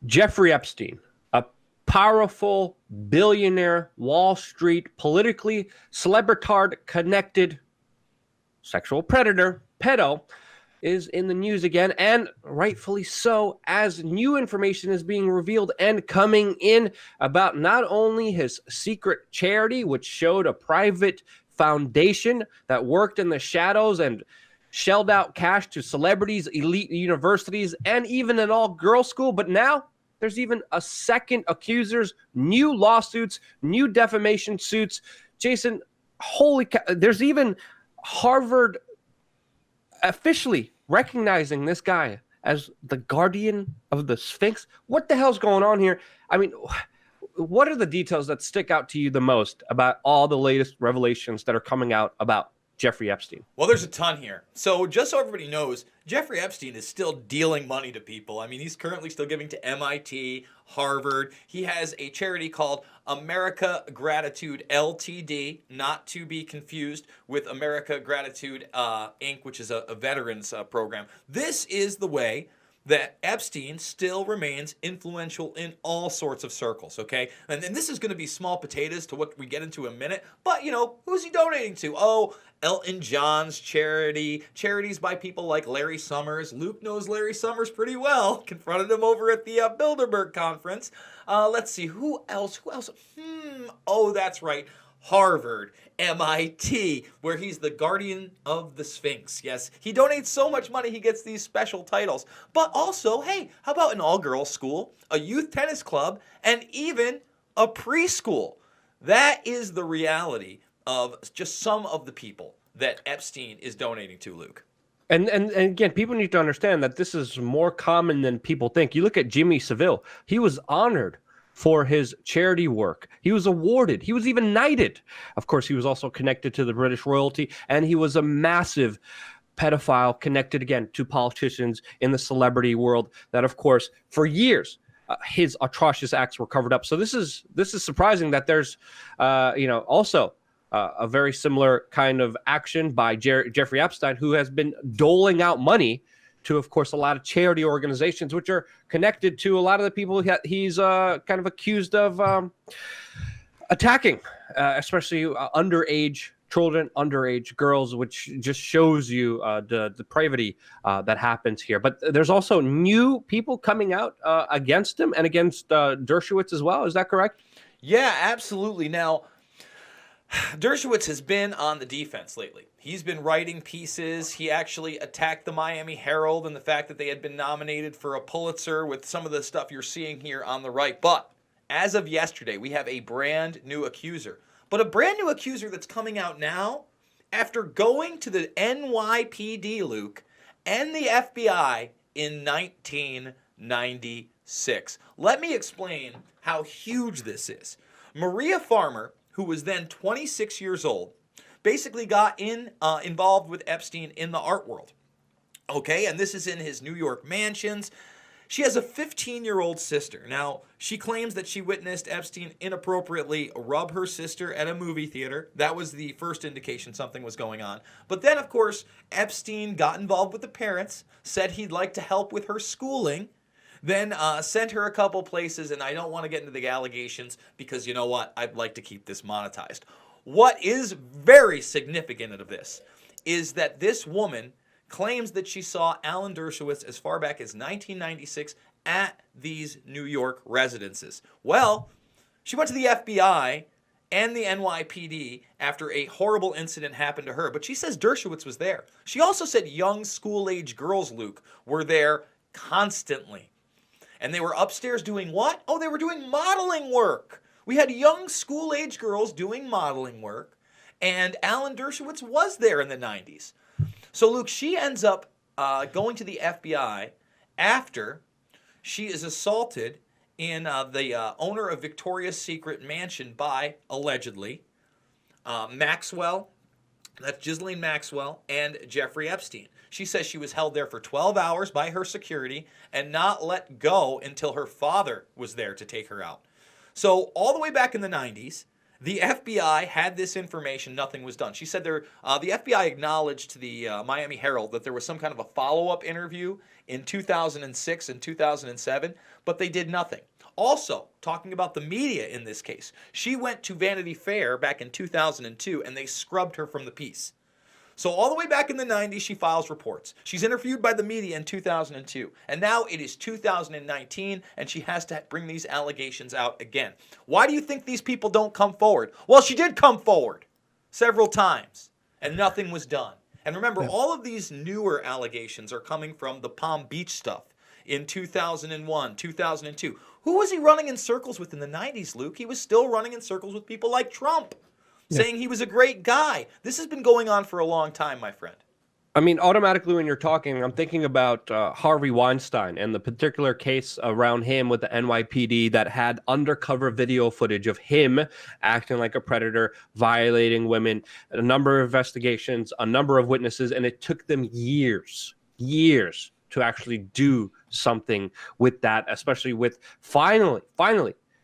Jeffrey Epstein, a powerful billionaire, Wall Street, politically celebritard connected sexual predator, pedo, is in the news again, and rightfully so, as new information is being revealed and coming in about not only his secret charity, which showed a private foundation that worked in the shadows and shelled out cash to celebrities, elite universities, and even an all-girls school, but now there's even a second accusers, new lawsuits, new defamation suits. Jason, holy cow, there's even Harvard officially recognizing this guy as the guardian of the Sphinx. What the hell's going on here? I mean, what are the details that stick out to you the most about all the latest revelations that are coming out about Jeffrey Epstein? Well, there's a ton here. So just so everybody knows, Jeffrey Epstein is still dealing money to people. I mean, he's currently still giving to MIT, Harvard. He has a charity called America Gratitude Ltd., not to be confused with America Gratitude Inc., which is a veterans program. This is the way that Epstein still remains influential in all sorts of circles, okay? And this is going to be small potatoes to what we get into in a minute, but, you know, who's he donating to? Oh, Elton John's charity, charities by people like Larry Summers. Luke knows Larry Summers pretty well, confronted him over at the Bilderberg conference. Let's see, who else? Oh, that's right. Harvard, MIT, where he's the guardian of the Sphinx. Yes, he donates so much money he gets these special titles. But also, hey, how about an all-girls school, a youth tennis club, and even a preschool? That is the reality of just some of the people that Epstein is donating to, Luke. And again, people need to understand that this is more common than people think. You look at Jimmy Savile. He was honored for his charity work. He was awarded. He was even knighted. Of course, he was also connected to the British royalty, and he was a massive pedophile connected, again, to politicians in the celebrity world that, of course, for years, his atrocious acts were covered up. So this is surprising that there's, also a very similar kind of action by Jeffrey Epstein, who has been doling out money to, of course, a lot of charity organizations, which are connected to a lot of the people he's kind of accused of attacking, especially underage children, underage girls, which just shows you the depravity that happens here. But there's also new people coming out against him and against Dershowitz as well. Is that correct? Yeah, absolutely. Now, Dershowitz has been on the defense lately. He's been writing pieces. He actually attacked the Miami Herald and the fact that they had been nominated for a Pulitzer with some of the stuff you're seeing here on the right. But as of yesterday, we have a brand new accuser. But a brand new accuser that's coming out now after going to the NYPD, Luke, and the FBI in 1996. Let me explain how huge this is. Maria Farmer, who was then 26 years old, basically got involved with Epstein in the art world. Okay, and this is in his New York mansions. She has a 15-year-old sister. Now, she claims that she witnessed Epstein inappropriately rub her sister at a movie theater. That was the first indication something was going on. But then, of course, Epstein got involved with the parents, said he'd like to help with her schooling, then sent her a couple places, and I don't want to get into the allegations because, you know what, I'd like to keep this monetized. What is very significant of this is that this woman claims that she saw Alan Dershowitz as far back as 1996 at these New York residences. Well, she went to the FBI and the NYPD after a horrible incident happened to her, but she says Dershowitz was there. She also said young school-age girls, Luke, were there constantly. And they were upstairs doing what? Oh, they were doing modeling work. We had young school-age girls doing modeling work, and Alan Dershowitz was there in the 90s. So, Luke, she ends up going to the FBI after she is assaulted in the owner of Victoria's Secret mansion by, allegedly, Maxwell, that's Ghislaine Maxwell, and Jeffrey Epstein. She says she was held there for 12 hours by her security and not let go until her father was there to take her out. So all the way back in the 90s, The FBI had this information. Nothing was done. She said the FBI acknowledged to the Miami Herald that there was some kind of a follow-up interview in 2006 and 2007, but they did nothing. Also, talking about the media in this case, she went to Vanity Fair back in 2002, and they scrubbed her from the piece. So all the way back in the 90s, she files reports. She's interviewed by the media in 2002. And now it is 2019, and she has to bring these allegations out again. Why do you think these people don't come forward? Well, she did come forward several times, and nothing was done. And remember, all of these newer allegations are coming from the Palm Beach stuff in 2001, 2002. Who was he running in circles with in the 90s, Luke? He was still running in circles with people like Trump, saying he was a great guy. This has been going on for a long time, my friend. I mean, automatically when you're talking, I'm thinking about Harvey Weinstein and the particular case around him with the NYPD that had undercover video footage of him acting like a predator, violating women, a number of investigations, a number of witnesses, and it took them years to actually do something with that, especially with finally,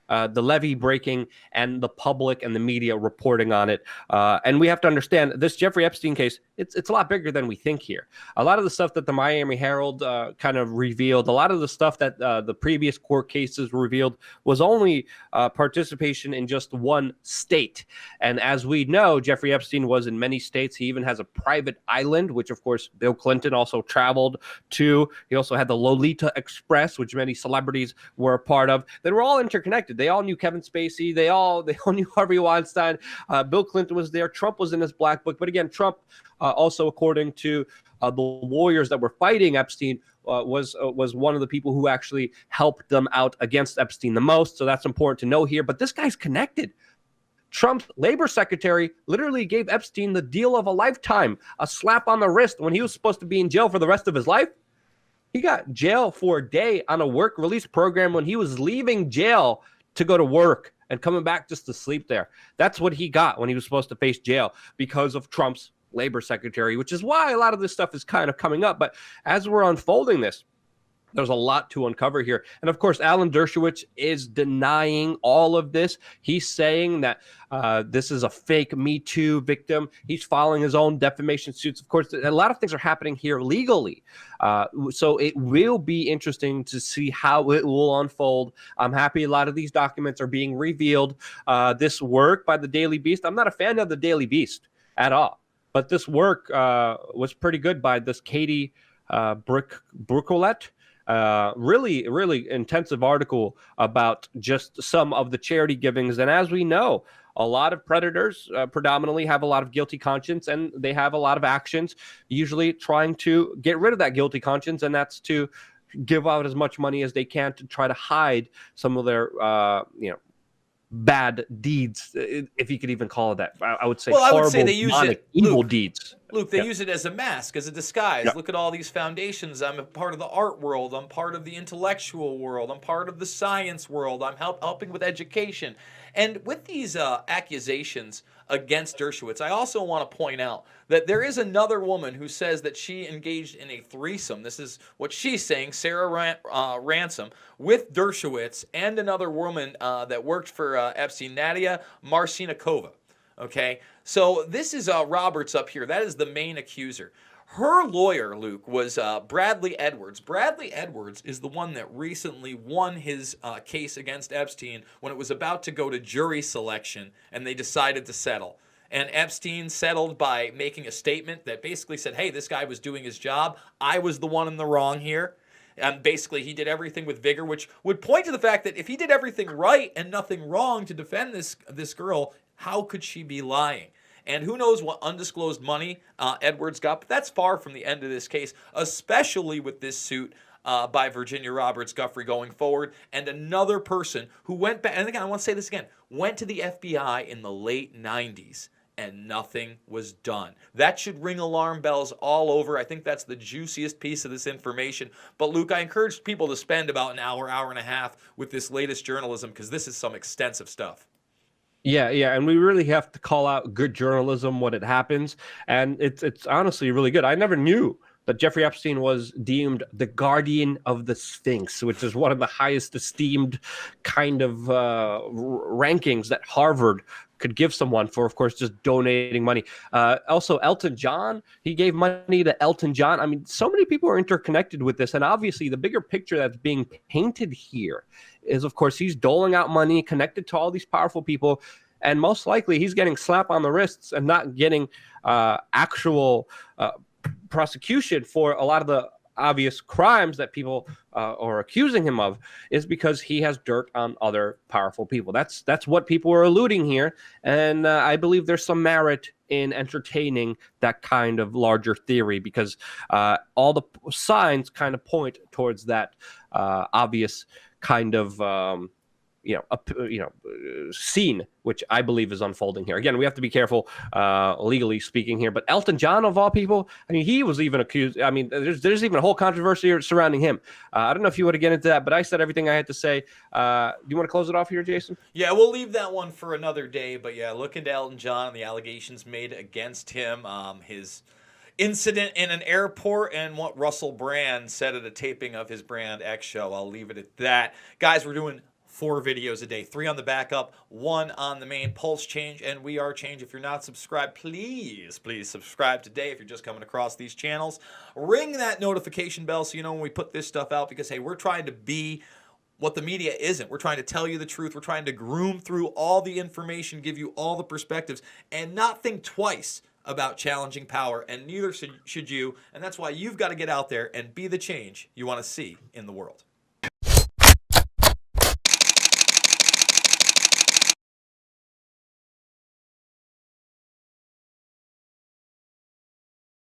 the levee breaking and the public and the media reporting on it. And we have to understand this Jeffrey Epstein case, it's a lot bigger than we think here. A lot of the stuff that the Miami Herald kind of revealed, a lot of the stuff that the previous court cases revealed was only participation in just one state. And as we know, Jeffrey Epstein was in many states. He even has a private island, which of course Bill Clinton also traveled to. He also had the Lolita Express, which many celebrities were a part of. They were all interconnected. They all knew Kevin Spacey. They all knew Harvey Weinstein. Bill Clinton was there. Trump was in his black book. But again, Trump, also according to the lawyers that were fighting Epstein, was one of the people who actually helped them out against Epstein the most. So that's important to know here. But this guy's connected. Trump's labor secretary literally gave Epstein the deal of a lifetime, a slap on the wrist when he was supposed to be in jail for the rest of his life. He got jail for a day on a work release program when he was leaving jail to go to work and coming back just to sleep there. That's what he got when he was supposed to face jail because of Trump's labor secretary, which is why a lot of this stuff is kind of coming up. But as we're unfolding this, there's a lot to uncover here. And of course, Alan Dershowitz is denying all of this. He's saying that this is a fake Me Too victim. He's filing his own defamation suits. Of course, a lot of things are happening here legally. So it will be interesting to see how it will unfold. I'm happy a lot of these documents are being revealed. This work by the Daily Beast, I'm not a fan of the Daily Beast at all. But this work was pretty good by this Katie Brucolette. Really intensive article about just some of the charity givings. And as we know, a lot of predators predominantly have a lot of guilty conscience, and they have a lot of actions, usually trying to get rid of that guilty conscience, and that's to give out as much money as they can to try to hide some of their, bad deeds, if you could even call it that. I would say I horrible, would say they use it, evil deeds. Luke, they use it as a mask, as a disguise. Look at all these foundations. I'm a part of the art world. I'm part of the intellectual world. I'm part of the science world. I'm helping with education. And with these accusations against Dershowitz, I also want to point out that there is another woman who says that she engaged in a threesome. This is what she's saying, Sarah Ransom, with Dershowitz and another woman that worked for Epstein, Nadia Marcinkova. Okay, so this is Roberts up here. That is the main accuser. Her lawyer, Luke, was Bradley Edwards. Bradley Edwards is the one that recently won his case against Epstein when it was about to go to jury selection, and they decided to settle. And Epstein settled by making a statement that basically said, hey, this guy was doing his job. I was the one in the wrong here. And basically, he did everything with vigor, which would point to the fact that if he did everything right and nothing wrong to defend this girl, how could she be lying? And who knows what undisclosed money Edwards got, but that's far from the end of this case, especially with this suit by Virginia Roberts Guffrey going forward, and another person who went back, and again, I want to say this again, went to the FBI in the late 90s, and nothing was done. That should ring alarm bells all over. I think that's the juiciest piece of this information. But Luke, I encourage people to spend about an hour and a half with this latest journalism, because this is some extensive stuff. Yeah, and we really have to call out good journalism when it happens, and it's honestly really good. I never knew that Jeffrey Epstein was deemed the guardian of the Sphinx, which is one of the highest esteemed kind of rankings that Harvard could give someone for, of course, just donating money. Also, Elton John, he gave money to Elton John. I mean, so many people are interconnected with this. And obviously, the bigger picture that's being painted here is, of course, he's doling out money connected to all these powerful people. And most likely, he's getting slap on the wrists and not getting actual prosecution for a lot of the obvious crimes that people are accusing him of, is because he has dirt on other powerful people. That's what people are alluding here, and I believe there's some merit in entertaining that kind of larger theory, because all the signs kind of point towards that obvious kind of scene, which I believe is unfolding here. Again, we have to be careful legally speaking here, but Elton John, of all people, I mean, he was even accused. I mean, there's even a whole controversy surrounding him. I don't know if you want to get into that, but I said everything I had to say. Do you want to close it off here, Jason? Yeah, we'll leave that one for another day, but yeah, look into Elton John and the allegations made against him, his incident in an airport, and what Russell Brand said at a taping of his Brand X show. I'll leave it at that. Guys, we're doing 4 videos a day, 3 on the backup, 1 on the main Pulse Change and We Are Change. If you're not subscribed, please subscribe today. If you're just coming across these channels, ring that notification bell so you know when we put this stuff out, because hey, we're trying to be what the media isn't. We're trying to tell you the truth. We're trying to groom through all the information, give you all the perspectives, and not think twice about challenging power, and neither should you. And that's why you've got to get out there and be the change you want to see in the world.